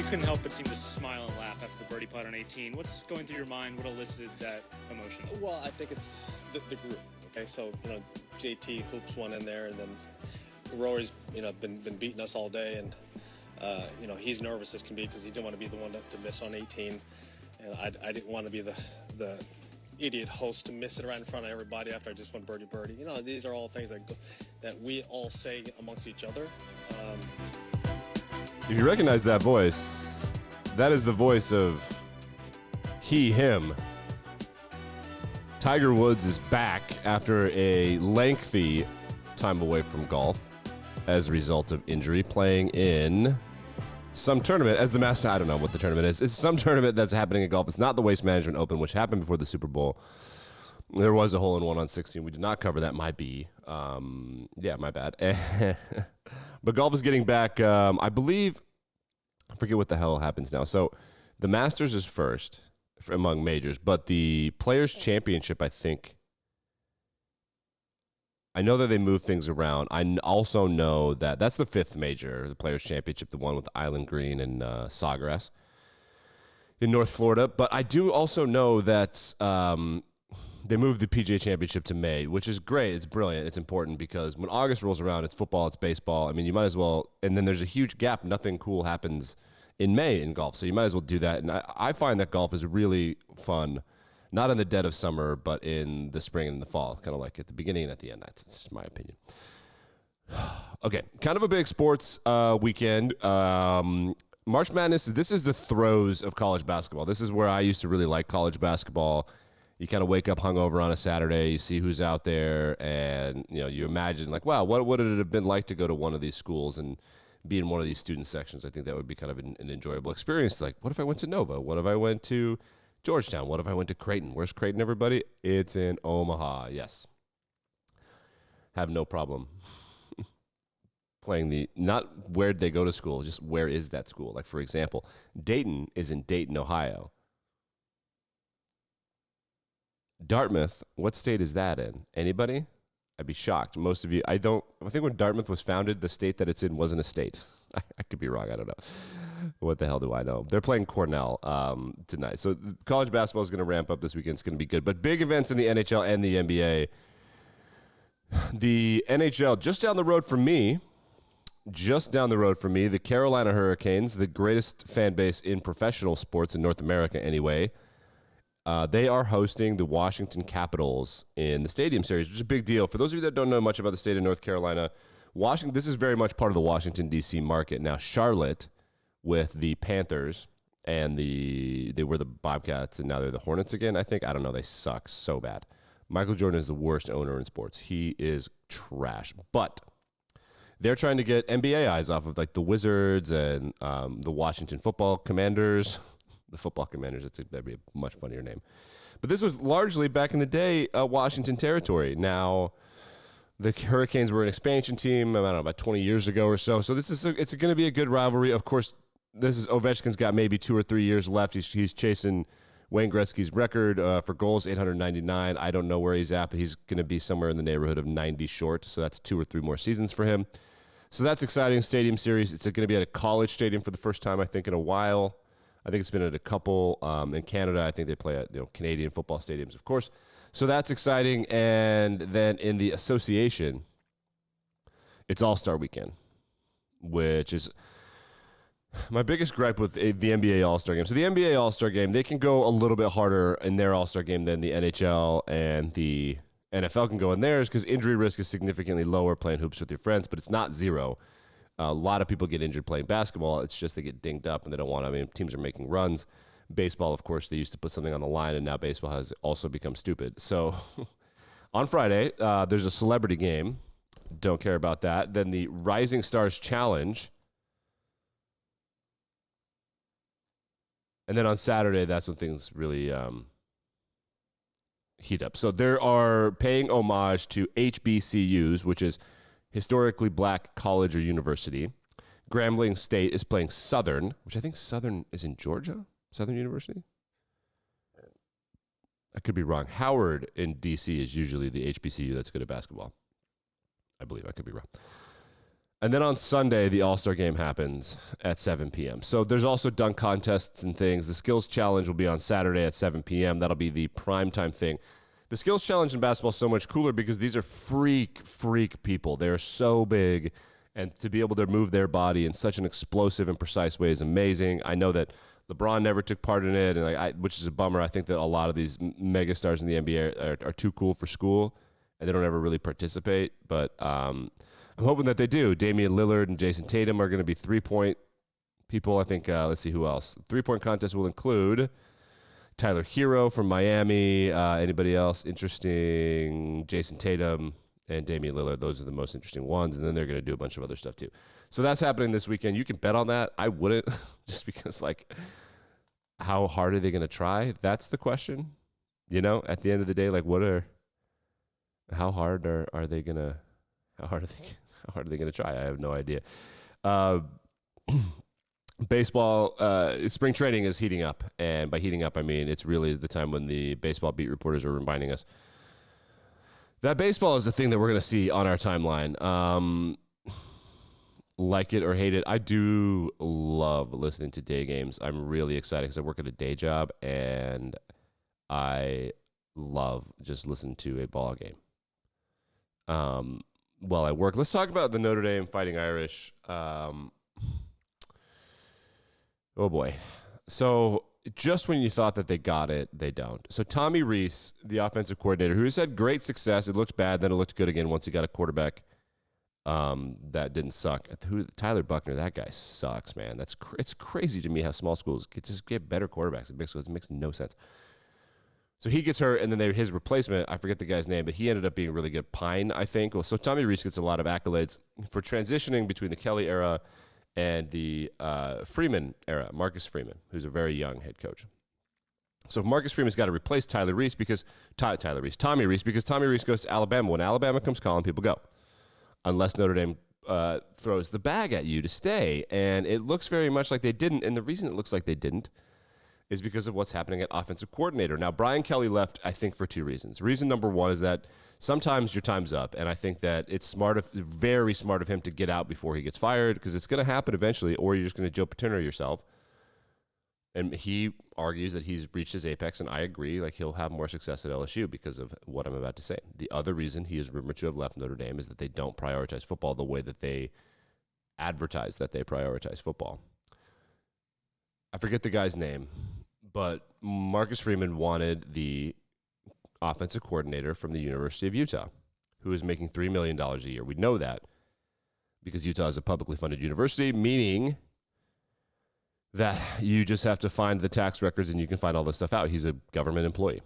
couldn't help but seem to smile and laugh after the birdie putt on 18. What's going through your mind? What elicited that emotion? Well, I think it's the group. Okay, so JT hoops one in there, and then Rory's been beating us all day, and he's nervous as can be because he didn't want to be the one to miss on 18, and I didn't want to be the idiot host to miss it right in front of everybody after I just went birdie. These are all things that we all say amongst each other. If you recognize that voice, that is the voice of him. Tiger Woods is back after a lengthy time away from golf as a result of injury, playing in some tournament as the Master. I don't know what the tournament is. It's some tournament that's happening in golf. It's not the Waste Management Open, which happened before the Super Bowl. There was a hole-in-one on 16. We did not cover that. Might be. Yeah, my bad. But golf is getting back. I believe, I forget what the hell happens now. So the Masters is first among majors, but the Players' Championship, I think, I know that they move things around. I also know that that's the fifth major, the Players' Championship, the one with Island Green and Sawgrass in North Florida. But I do also know that they moved the PGA Championship to May, which is great. It's brilliant. It's important because when August rolls around, it's football, it's baseball. I mean, you might as well. And then there's a huge gap. Nothing cool happens in May in golf, so you might as well do that. And I find that golf is really fun, not in the dead of summer, but in the spring and the fall, kind of like at the beginning and at the end. That's just my opinion. Okay, kind of a big sports weekend. March Madness, this is the throes of college basketball. This is where I used to really like college basketball. You kind of wake up hungover on a Saturday, you see who's out there, and you imagine, like, wow, what would it have been like to go to one of these schools and be in one of these student sections? I think that would be kind of an enjoyable experience. Like, what if I went to Nova? What if I went to Georgetown? What if I went to Creighton? Where's Creighton, everybody? It's in Omaha, yes. Have no problem playing not where'd they go to school, just where is that school? Like, for example, Dayton is in Dayton, Ohio. Dartmouth, what state is that in? Anybody? I'd be shocked. Most of you, I think when Dartmouth was founded, the state that it's in wasn't a state. I could be wrong. I don't know. What the hell do I know? They're playing Cornell tonight. So college basketball is going to ramp up this weekend. It's going to be good. But big events in the NHL and the NBA. The NHL, just down the road from me, the Carolina Hurricanes, the greatest fan base in professional sports in North America anyway. They are hosting the Washington Capitals in the Stadium Series, which is a big deal. For those of you that don't know much about the state of North Carolina, this is very much part of the Washington, D.C. market. Now, Charlotte, with the Panthers, and they were the Bobcats, and now they're the Hornets again, I think. I don't know. They suck so bad. Michael Jordan is the worst owner in sports. He is trash. But they're trying to get NBA eyes off of, like, the Wizards and the Washington Football Commanders. The Football Commanders, that'd be a much funnier name. But this was largely, back in the day, Washington territory. Now, the Hurricanes were an expansion team, I don't know, about 20 years ago or so. So it's going to be a good rivalry. Of course, Ovechkin's got maybe 2 or 3 years left. He's chasing Wayne Gretzky's record for goals, 899. I don't know where he's at, but he's going to be somewhere in the neighborhood of 90 short. So that's 2 or 3 more seasons for him. So that's exciting. Stadium Series. It's going to be at a college stadium for the first time, I think, in a while. I think it's been at a couple in Canada. I think they play at Canadian football stadiums, of course. So that's exciting. And then in the association, it's All-Star Weekend, which is my biggest gripe with the NBA All-Star Game. So the NBA All-Star Game, they can go a little bit harder in their All-Star Game than the NHL and the NFL can go in theirs because injury risk is significantly lower playing hoops with your friends, but it's not zero. A lot of people get injured playing basketball. It's just they get dinged up and they don't want to. I mean, teams are making runs. Baseball, of course, they used to put something on the line, and now baseball has also become stupid. So on Friday, there's a celebrity game. Don't care about that. Then the Rising Stars Challenge. And then on Saturday, that's when things really heat up. So there are paying homage to HBCUs, which is historically black college or university. Grambling State is playing Southern, which I think Southern is in Georgia? Southern University? I could be wrong. Howard in D.C. is usually the HBCU that's good at basketball. I believe. I could be wrong. And then on Sunday, the All-Star game happens at 7 p.m. So there's also dunk contests and things. The skills challenge will be on Saturday at 7 p.m. That'll be the primetime thing. The skills challenge in basketball is so much cooler because these are freak people. They're so big, and to be able to move their body in such an explosive and precise way is amazing. I know that LeBron never took part in it, and which is a bummer. I think that a lot of these megastars in the NBA are too cool for school, and they don't ever really participate. But I'm hoping that they do. Damian Lillard and Jason Tatum are going to be three-point people. I think, let's see who else. The three-point contest will include Tyler Hero from Miami. Anybody else interesting? Jason Tatum and Damian Lillard. Those are the most interesting ones. And then they're going to do a bunch of other stuff too. So that's happening this weekend. You can bet on that. I wouldn't just because, like, how hard are they going to try? That's the question. You know, at the end of the day, like, how hard are they going to try? I have no idea. Baseball, spring training is heating up, and by heating up, I mean it's really the time when the baseball beat reporters are reminding us that baseball is the thing that we're going to see on our timeline. Like it or hate it, I do love listening to day games. I'm really excited because I work at a day job, and I love just listening to a ball game. While I work, let's talk about the Notre Dame Fighting Irish. Oh, boy. So just when you thought that they got it, they don't. So Tommy Rees, the offensive coordinator, who has had great success. It looked bad, then it looked good again once he got a quarterback that didn't suck. Tyler Buckner, that guy sucks, man. It's crazy to me how small schools could just get better quarterbacks in big schools. It makes no sense. So he gets hurt, and then his replacement, I forget the guy's name, but he ended up being really good. Pine, I think. Well, so Tommy Rees gets a lot of accolades for transitioning between the Kelly era and the Freeman era, Marcus Freeman, who's a very young head coach. So Marcus Freeman's got to replace Tommy Rees because Tommy Rees goes to Alabama. When Alabama comes calling, people go, unless Notre Dame throws the bag at you to stay. And it looks very much like they didn't. And the reason it looks like they didn't is because of what's happening at offensive coordinator. Now, Brian Kelly left, I think, for two reasons. Reason number one is that sometimes your time's up, and I think that it's very smart of him to get out before he gets fired, because it's going to happen eventually, or you're just going to Joe Paterno yourself. And he argues that he's reached his apex, and I agree. Like, he'll have more success at LSU because of what I'm about to say. The other reason he is rumored to have left Notre Dame is that they don't prioritize football the way that they advertise that they prioritize football. I forget the guy's name, but Marcus Freeman wanted the offensive coordinator from the University of Utah, who is making $3 million a year. We know that because Utah is a publicly funded university, meaning that you just have to find the tax records and you can find all this stuff out. He's a government employee.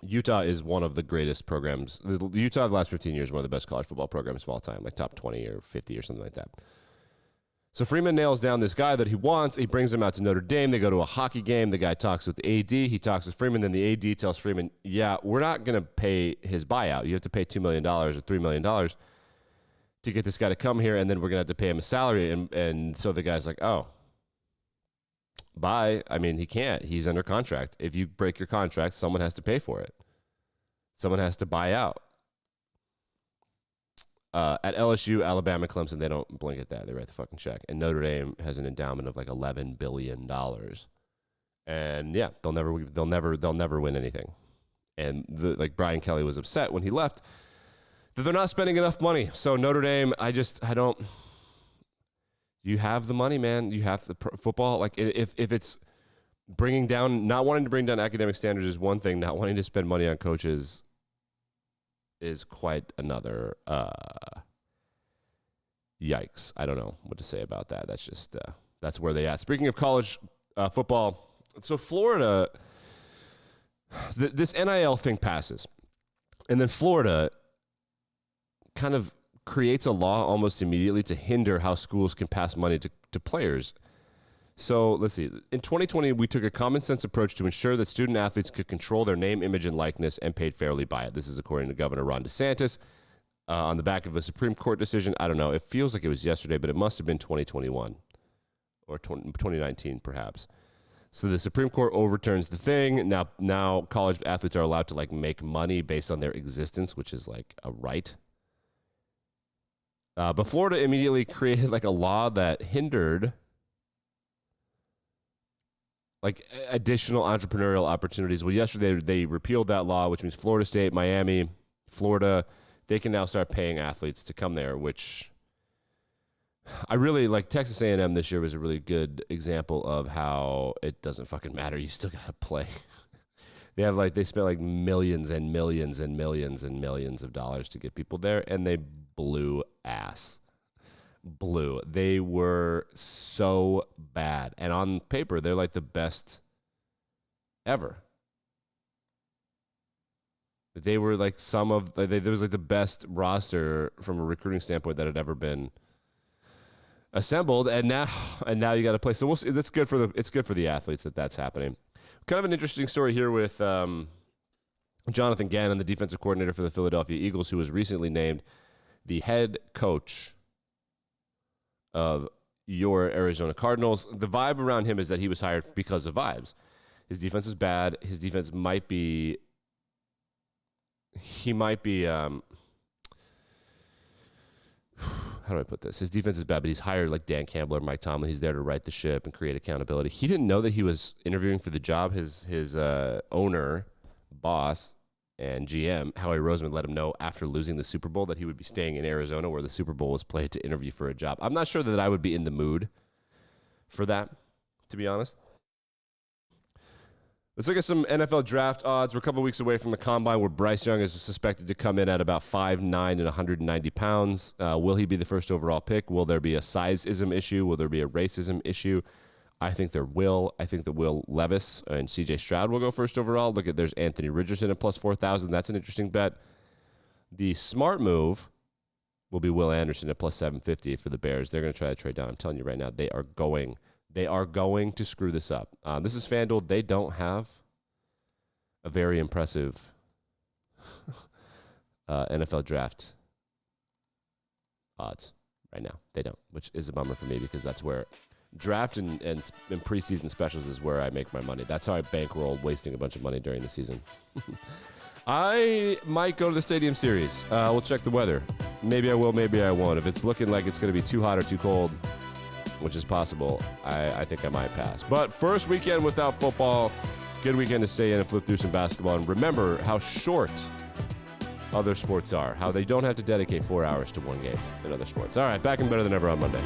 Utah is one of the greatest programs. The Utah of the last 15 years is one of the best college football programs of all time, like top 20 or 50 or something like that. So Freeman nails down this guy that he wants. He brings him out to Notre Dame. They go to a hockey game. The guy talks with the AD. He talks with Freeman. Then the AD tells Freeman, yeah, we're not going to pay his buyout. You have to pay $2 million or $3 million to get this guy to come here, and then we're going to have to pay him a salary. And so the guy's like, oh, bye. I mean, he can't. He's under contract. If you break your contract, someone has to pay for it. Someone has to buy out. At LSU, Alabama, Clemson, they don't blink at that. They write the fucking check. And Notre Dame has an endowment of like $11 billion. And yeah, they'll never win anything. And like Brian Kelly was upset when he left that they're not spending enough money. So Notre Dame, I don't. You have the money, man. You have the football. Like if it's not wanting to bring down academic standards is one thing. Not wanting to spend money on coaches is quite another. Yikes. I don't know what to say about that. That's just that's where they at. Speaking of college football, so Florida, this NIL thing passes, and then Florida kind of creates a law almost immediately to hinder how schools can pass money to players. So let's see. In 2020, we took a common sense approach to ensure that student athletes could control their name, image, and likeness and paid fairly by it. This is according to Governor Ron DeSantis on the back of a Supreme Court decision. I don't know. It feels like it was yesterday, but it must have been 2021 or 2019 perhaps. So the Supreme Court overturns the thing. Now college athletes are allowed to like make money based on their existence, which is like a right. But Florida immediately created like a law that hindered like additional entrepreneurial opportunities. Well, yesterday they repealed that law, which means Florida State, Miami, Florida, they can now start paying athletes to come there, which I really like. Texas A&M this year was a really good example of how it doesn't fucking matter. You still got to play. They spent like millions and millions and millions and millions of dollars to get people there, and they blew ass. They were so bad. And on paper, they're like the best ever. They were like there was like the best roster from a recruiting standpoint that had ever been assembled. And now you got to play. So we'll see. It's good for the athletes that's happening. Kind of an interesting story here with Jonathan Gannon, the defensive coordinator for the Philadelphia Eagles, who was recently named the head coach of your Arizona Cardinals. The vibe around him is that he was hired because of vibes. His defense is bad. His defense might be how do I put this? His defense is bad, but he's hired like Dan Campbell or Mike Tomlin. He's there to right the ship and create accountability. He didn't know that he was interviewing for the job. His owner, boss, and GM, Howie Roseman, let him know after losing the Super Bowl that he would be staying in Arizona where the Super Bowl was played to interview for a job. I'm not sure that I would be in the mood for that, to be honest. Let's look at some NFL draft odds. We're a couple weeks away from the Combine where Bryce Young is suspected to come in at about 5'9" and 190 pounds. Will he be the first overall pick? Will there be a sizeism issue? Will there be a racism issue? I think there will. I think that Will Levis and C.J. Stroud will go first overall. There's Anthony Richardson at plus 4,000. That's an interesting bet. The smart move will be Will Anderson at plus 750 for the Bears. They're going to try to trade down. I'm telling you right now, they are going to screw this up. This is FanDuel. They don't have a very impressive NFL draft odds right now. They don't, which is a bummer for me because that's where draft and preseason specials is where I make my money. That's how I bankroll wasting a bunch of money during the season. I might go to the Stadium Series. We'll check the weather. Maybe I will, maybe I won't. If it's looking like it's going to be too hot or too cold, which is possible, I think I might pass. But first weekend without football, good weekend to stay in and flip through some basketball. And remember how short other sports are, how they don't have to dedicate 4 hours to one game in other sports. All right, back and better than ever on Monday.